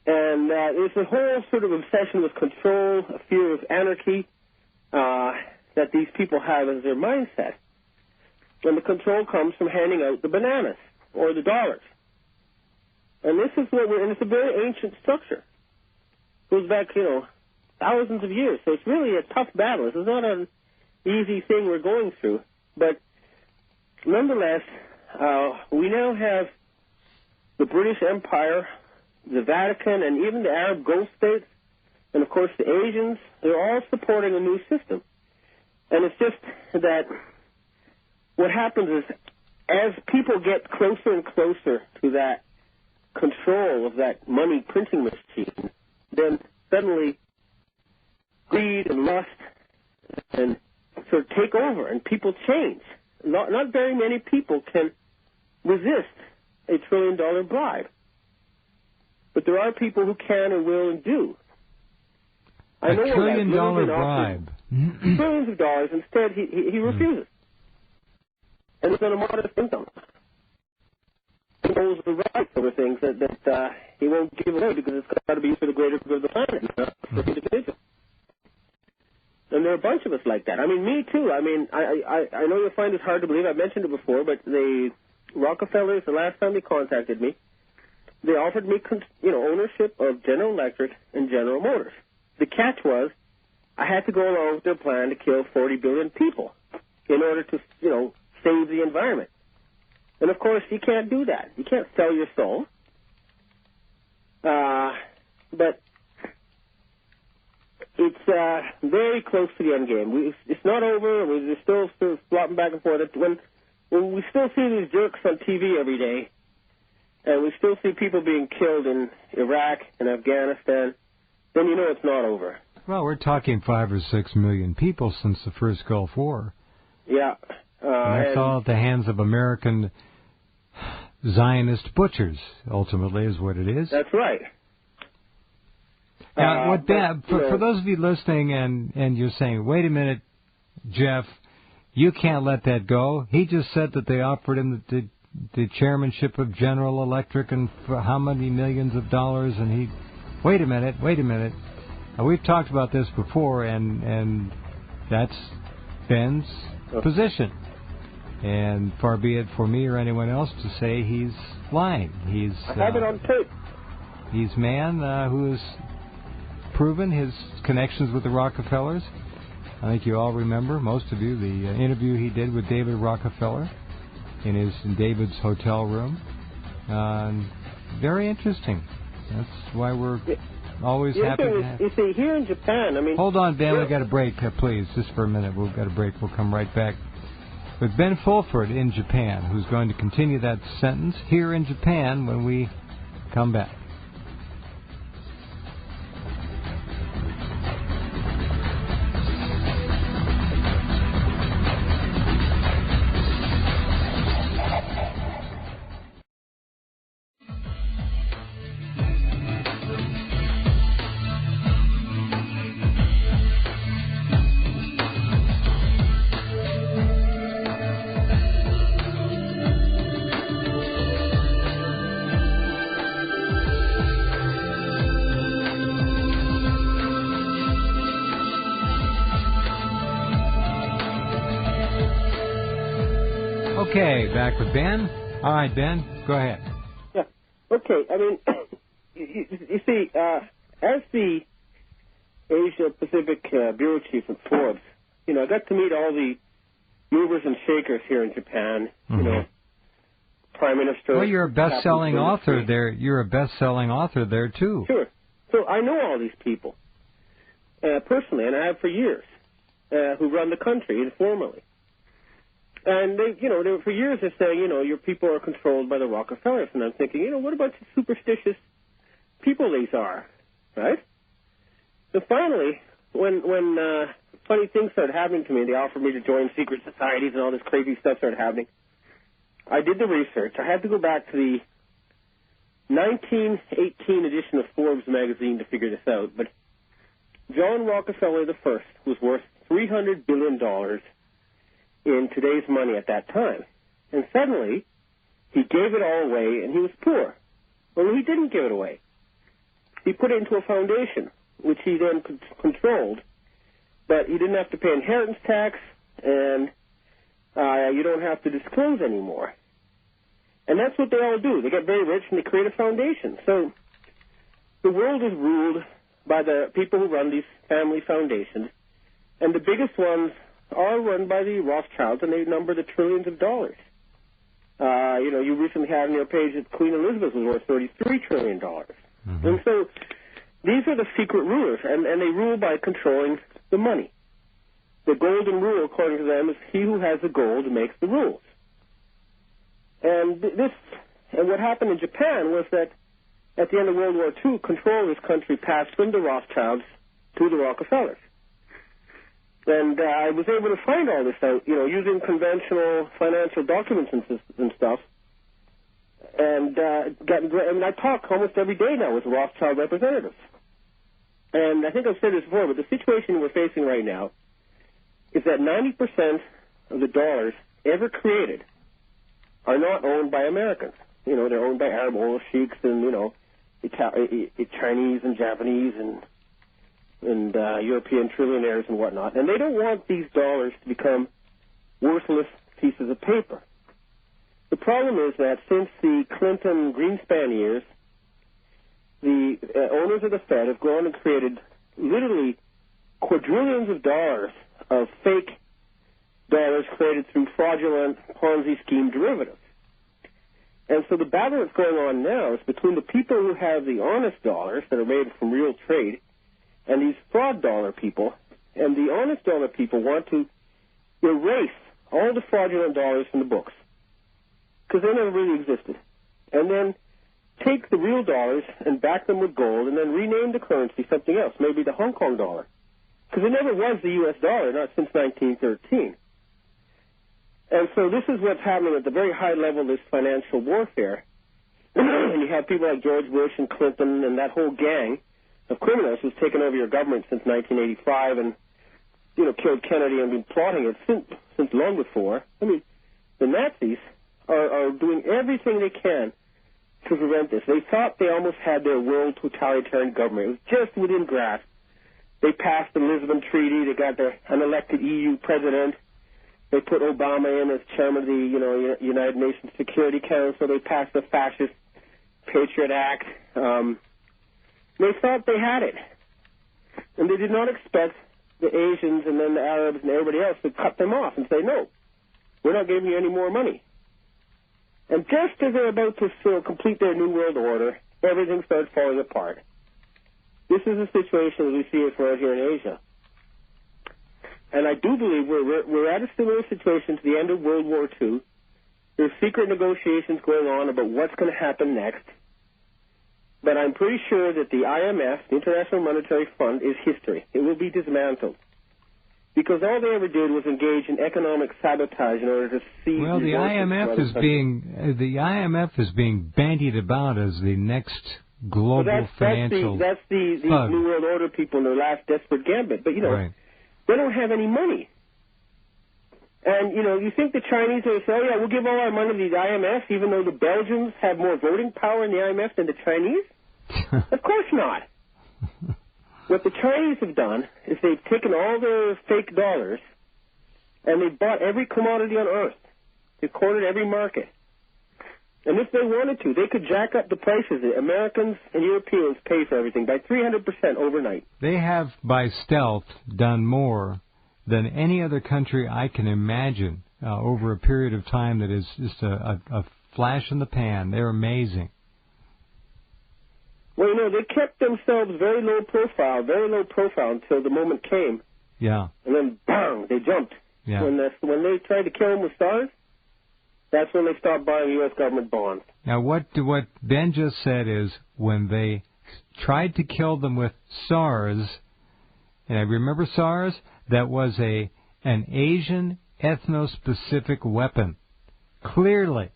And there's a whole sort of obsession with control, a fear of anarchy that these people have as their mindset. And the control comes from handing out the bananas or the dollars. And this is what and it's a very ancient structure. It goes back, thousands of years. So it's really a tough battle. This is not an easy thing we're going through. But nonetheless, we now have the British Empire, the Vatican, and even the Arab Gulf states, and of course the Asians, they're all supporting a new system. And it's just that what happens is as people get closer and closer to that control of that money printing machine, then suddenly greed and lust and sort of take over and people change. Not very many people can resist a $1 trillion bribe. But there are people who can and will and do. I know $1 trillion bribe. Billions of dollars. Instead, he refuses. And it's on a modest income. He holds the right over things that he won't give away because it's got to be for the greater good of the planet, for the individual. And there are a bunch of us like that. I mean, me too. I mean, I know you'll find it hard to believe. I've mentioned it before, but the Rockefellers, the last time they contacted me, they offered me, ownership of General Electric and General Motors. The catch was I had to go along with their plan to kill 40 billion people in order to, save the environment. And, of course, you can't do that. You can't sell your soul. But it's very close to the end game. It's not over. We're still sort of flopping back and forth. When we still see these jerks on TV every day, and we still see people being killed in Iraq and Afghanistan, then you know it's not over. Well, we're talking 5 or 6 million people since the first Gulf War. Yeah. And that's all at the hands of American Zionist butchers, ultimately, is what it is. That's right. Now, for those of you listening and you're saying, wait a minute, Jeff, you can't let that go. He just said that they offered him the chairmanship of General Electric and for how many millions of dollars, and he... Wait a minute. We've talked about this before, and that's Ben's position. And far be it for me or anyone else to say he's lying. I have it on tape. He's a man who has proven his connections with the Rockefellers. I think you all remember, most of you, the interview he did with David Rockefeller in David's hotel room. Very interesting. That's why we're always happy to have... You see, here in Japan, I mean... Hold on, Ben, we've got a break, please, just for a minute. We've got a break. We'll come right back with Ben Fulford in Japan, who's going to continue that sentence here in Japan when we come back. Okay, back with Ben. All right, Ben, go ahead. Yeah. Okay, I mean, you see, as the Asia-Pacific bureau chief at Forbes, I got to meet all the movers and shakers here in Japan, Prime Minister... Well, you're a best-selling author there. You're a best-selling author there, too. Sure. So I know all these people personally, and I have for years, who run the country informally. And they for years they're saying, your people are controlled by the Rockefellers. And I'm thinking, what a bunch of superstitious people these are, right? So finally, when funny things started happening to me, they offered me to join secret societies and all this crazy stuff started happening. I did the research. I had to go back to the 1918 edition of Forbes magazine to figure this out. But John Rockefeller I was worth $300 billion in today's money at that time. And suddenly, he gave it all away, and he was poor. Well, he didn't give it away. he put it into a foundation, which he then controlled, but you didn't have to pay inheritance tax, and you don't have to disclose anymore. And that's what they all do. They get very rich and they create a foundation. So the world is ruled by the people who run these family foundations, and the biggest ones are run by the Rothschilds, and they number the trillions of dollars. You recently had on your page that Queen Elizabeth was worth $33 trillion. Mm-hmm. And so these are the secret rulers, and they rule by controlling the money. The golden rule, according to them, is he who has the gold makes the rules. And what happened in Japan was that at the end of World War II, control of this country passed from the Rothschilds to the Rockefellers. And I was able to find all this out, using conventional financial documents and stuff. And I talk almost every day now with Rothschild representatives. And I think I've said this before, but the situation we're facing right now is that 90% of the dollars ever created are not owned by Americans. They're owned by Arab oil sheiks and, Chinese and Japanese and European trillionaires and whatnot. And they don't want these dollars to become worthless pieces of paper. The problem is that since the Clinton Greenspan years, the owners of the Fed have gone and created literally quadrillions of dollars of fake dollars created through fraudulent Ponzi scheme derivatives. And so the battle that's going on now is between the people who have the honest dollars that are made from real trade and these fraud dollar people. And the honest dollar people want to erase all the fraudulent dollars from the books because they never really existed. And then take the real dollars and back them with gold and then rename the currency something else, maybe the Hong Kong dollar. Because it never was the U.S. dollar, not since 1913. And so this is what's happening at the very high level of this financial warfare. And you have people like George Bush and Clinton and that whole gang of criminals who's taken over your government since 1985 and, killed Kennedy and been plotting it since long before. I mean, the Nazis are doing everything they can to prevent this. They thought they almost had their world totalitarian government. It was just within grasp. They passed the Lisbon Treaty. They got an elected EU president. They put Obama in as chairman of the United Nations Security Council. They passed the fascist Patriot Act. They thought they had it. And they did not expect the Asians and then the Arabs and everybody else to cut them off and say, no, we're not giving you any more money. And just as they're about to complete their New World Order, everything starts falling apart. This is the situation as we see it right here in Asia. And I do believe we're at a similar situation to the end of World War II. There's secret negotiations going on about what's going to happen next. But I'm pretty sure that the IMF, the International Monetary Fund, is history. It will be dismantled. Because all they ever did was engage in economic sabotage in order to seize. Well, the IMF is being bandied about as the next global financial. That's the New World Order people in their last desperate gambit. But right. They don't have any money. And you think the Chinese will say, "Oh yeah, we'll give all our money to the IMF," even though the Belgians have more voting power in the IMF than the Chinese? Of course not. What the Chinese have done is they've taken all their fake dollars and they've bought every commodity on earth. They've cornered every market. And if they wanted to, they could jack up the prices that Americans and Europeans pay for everything by 300% overnight. They have, by stealth, done more than any other country I can imagine over a period of time that is just a flash in the pan. They're amazing. Well, they kept themselves very low profile until the moment came. Yeah. And then, bang, they jumped. Yeah. When they tried to kill them with SARS, that's when they stopped buying U.S. government bonds. Now, what Ben just said is when they tried to kill them with SARS, and I remember SARS, that was an Asian ethno-specific weapon. Clearly.